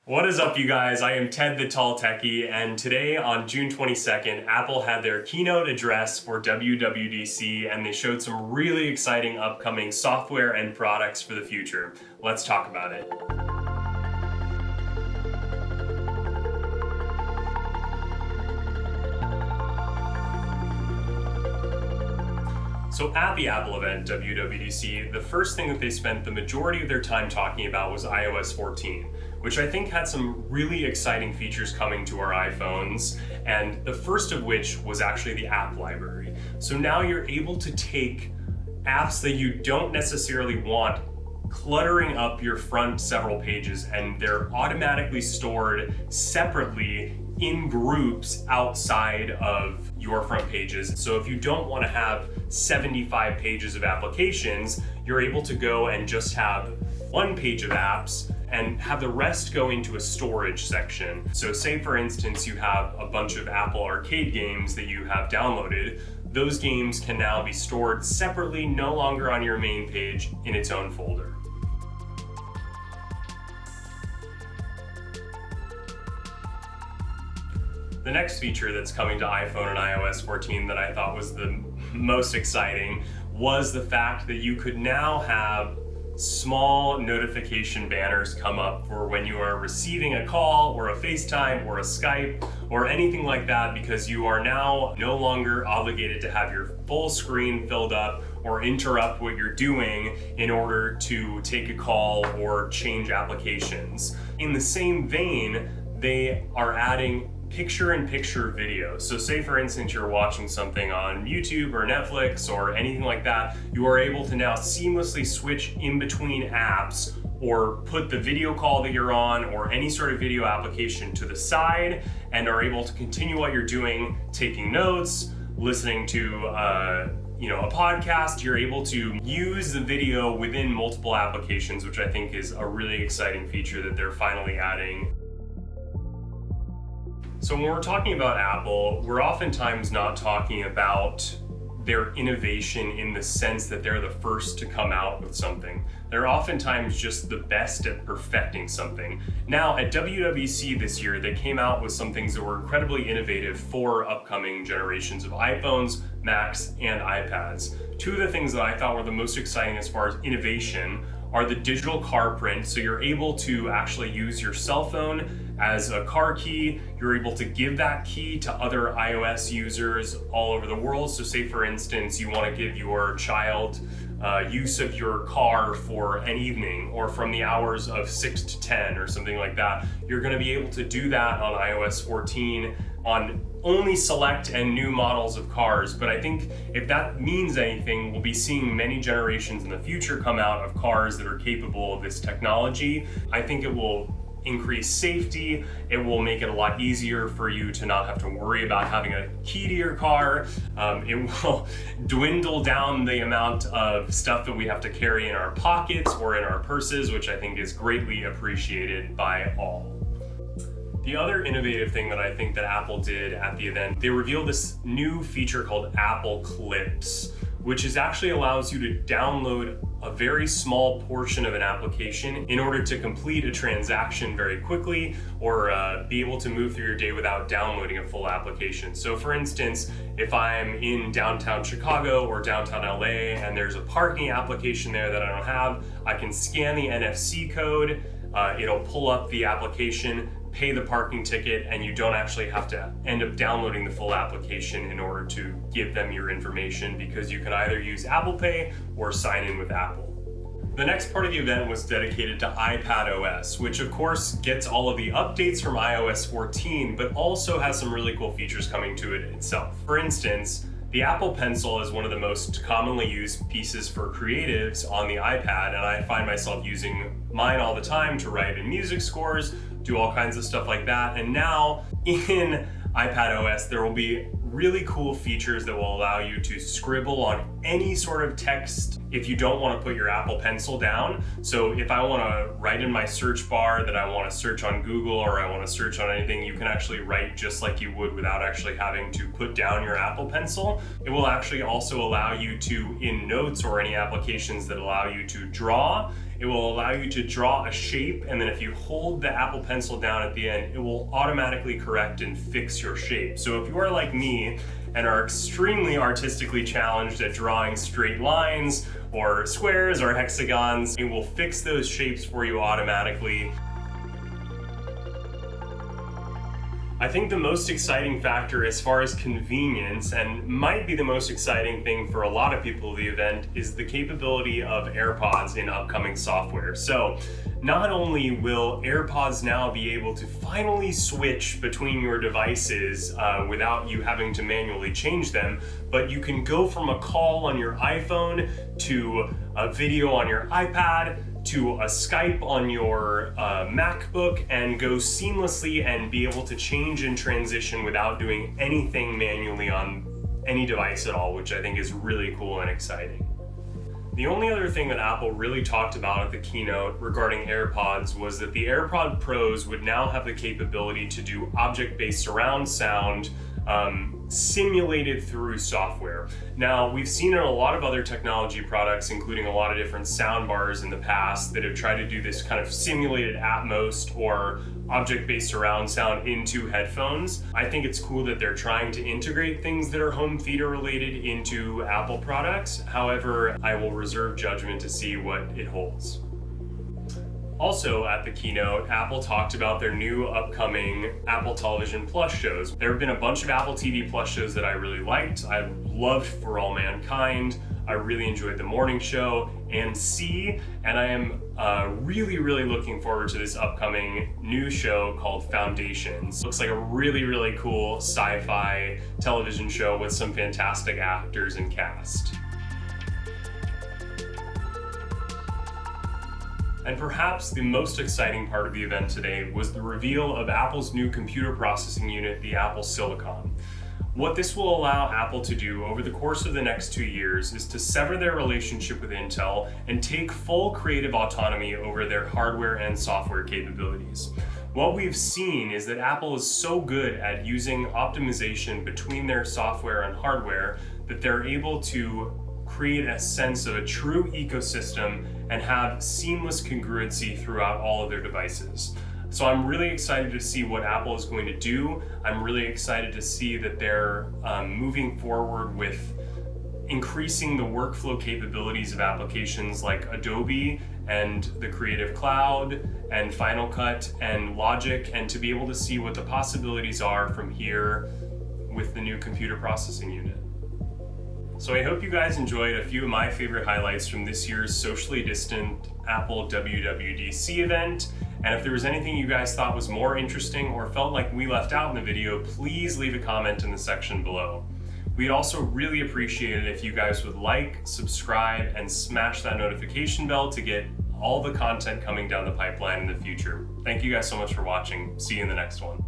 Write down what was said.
What is up, you guys? I am Ted the Tall Techie, and today on June 22nd, Apple had their keynote address for WWDC, and they showed some really exciting upcoming software and products for the future. Let's talk about it. So at the Apple event, WWDC, the first thing that they spent the majority of their time talking about was iOS 14, which I think had some really exciting features coming to our iPhones, and the first of which was actually the app library. So now you're able to take apps that you don't necessarily want cluttering up your front several pages, and they're automatically stored separately in groups outside of your front pages. So if you don't want to have 75 pages of applications, you're able to go and just have one page of apps and have the rest go into a storage section. So say for instance you have a bunch of Apple Arcade games that you have downloaded. Those games can now be stored separately, no longer on your main page, in its own folder. The next feature that's coming to iPhone and iOS 14 that I thought was the most exciting was the fact that you could now have small notification banners come up for when you are receiving a call or a FaceTime or a Skype or anything like that, because you are now no longer obligated to have your full screen filled up or interrupt what you're doing in order to take a call or change applications. In the same vein, they are adding picture-in-picture video. So say for instance you're watching something on YouTube or Netflix or anything like that, you are able to now seamlessly switch in between apps or put the video call that you're on or any sort of video application to the side and are able to continue what you're doing, taking notes, listening to a podcast. You're able to use the video within multiple applications, which I think is a really exciting feature that they're finally adding. So when we're talking about Apple, we're oftentimes not talking about their innovation in the sense that they're the first to come out with something. They're oftentimes just the best at perfecting something. Now at WWDC this year, they came out with some things that were incredibly innovative for upcoming generations of iPhones, Macs, and iPads. Two of the things that I thought were the most exciting as far as innovation are the digital car print. So you're able to actually use your cell phone as a car key. You're able to give that key to other iOS users all over the world. So say for instance, you want to give your child use of your car for an evening or from the hours of 6 to 10 or something like that. You're going to be able to do that on iOS 14 on only select and new models of cars. But I think if that means anything, we'll be seeing many generations in the future come out of cars that are capable of this technology. I think it will increase safety. It will make it a lot easier for you to not have to worry about having a key to your car. It will dwindle down the amount of stuff that we have to carry in our pockets or in our purses, which I think is greatly appreciated by all. The other innovative thing that I think that Apple did at the event, they revealed this new feature called Apple Clips, which actually allows you to download a very small portion of an application in order to complete a transaction very quickly or be able to move through your day without downloading a full application. So for instance, if I'm in downtown Chicago or downtown LA and there's a parking application there that I don't have, I can scan the NFC code, it'll pull up the application, pay the parking ticket, and you don't actually have to end up downloading the full application in order to give them your information, because you can either use Apple Pay or sign in with Apple. The next part of the event was dedicated to iPadOS, which of course gets all of the updates from iOS 14, but also has some really cool features coming to it itself. For instance, the Apple Pencil is one of the most commonly used pieces for creatives on the iPad, and I find myself using mine all the time to write in music scores, do all kinds of stuff like that. And now in iPadOS, there will be really cool features that will allow you to scribble on any sort of text if you don't want to put your Apple Pencil down. So if I want to write in my search bar that I want to search on Google or I want to search on anything, you can actually write just like you would without actually having to put down your Apple Pencil. It will actually also allow you to, in Notes or any applications that allow you to draw, It will allow you to draw a shape, and then if you hold the Apple Pencil down at the end, it will automatically correct and fix your shape. So if you are like me and are extremely artistically challenged at drawing straight lines or squares or hexagons, it will fix those shapes for you automatically. I think the most exciting factor as far as convenience, and might be the most exciting thing for a lot of people at the event, is the capability of Airpods in upcoming software. So not only will Airpods now be able to finally switch between your devices without you having to manually change them, but you can go from a call on your iPhone to a video on your iPad to a Skype on your MacBook and go seamlessly and be able to change and transition without doing anything manually on any device at all, which I think is really cool and exciting. The only other thing that Apple really talked about at the keynote regarding AirPods was that the AirPod Pros would now have the capability to do object-based surround sound simulated through software. Now, we've seen in a lot of other technology products, including a lot of different sound bars in the past, that have tried to do this kind of simulated Atmos or object-based surround sound into headphones. I think it's cool that they're trying to integrate things that are home theater related into Apple products. However, I will reserve judgment to see what it holds. Also at the keynote, Apple talked about their new upcoming Apple Television Plus shows. There have been a bunch of Apple TV Plus shows that I really liked. I loved For All Mankind. I really enjoyed The Morning Show and See, and I am really looking forward to this upcoming new show called Foundations. Looks like a really cool sci-fi television show with some fantastic actors and cast. And perhaps the most exciting part of the event today was the reveal of Apple's new computer processing unit, the Apple Silicon. What this will allow Apple to do over the course of the next 2 years is to sever their relationship with Intel and take full creative autonomy over their hardware and software capabilities. What we've seen is that Apple is so good at using optimization between their software and hardware that they're able to create a sense of a true ecosystem and have seamless congruency throughout all of their devices. So I'm really excited to see what Apple is going to do. I'm really excited to see that they're moving forward with increasing the workflow capabilities of applications like Adobe and the Creative Cloud and Final Cut and Logic, and to be able to see what the possibilities are from here with the new computer processing unit. So I hope you guys enjoyed a few of my favorite highlights from this year's socially distant Apple WWDC event. And if there was anything you guys thought was more interesting or felt like we left out in the video, please leave a comment in the section below. We'd also really appreciate it if you guys would like, subscribe, and smash that notification bell to get all the content coming down the pipeline in the future. Thank you guys so much for watching. See you in the next one.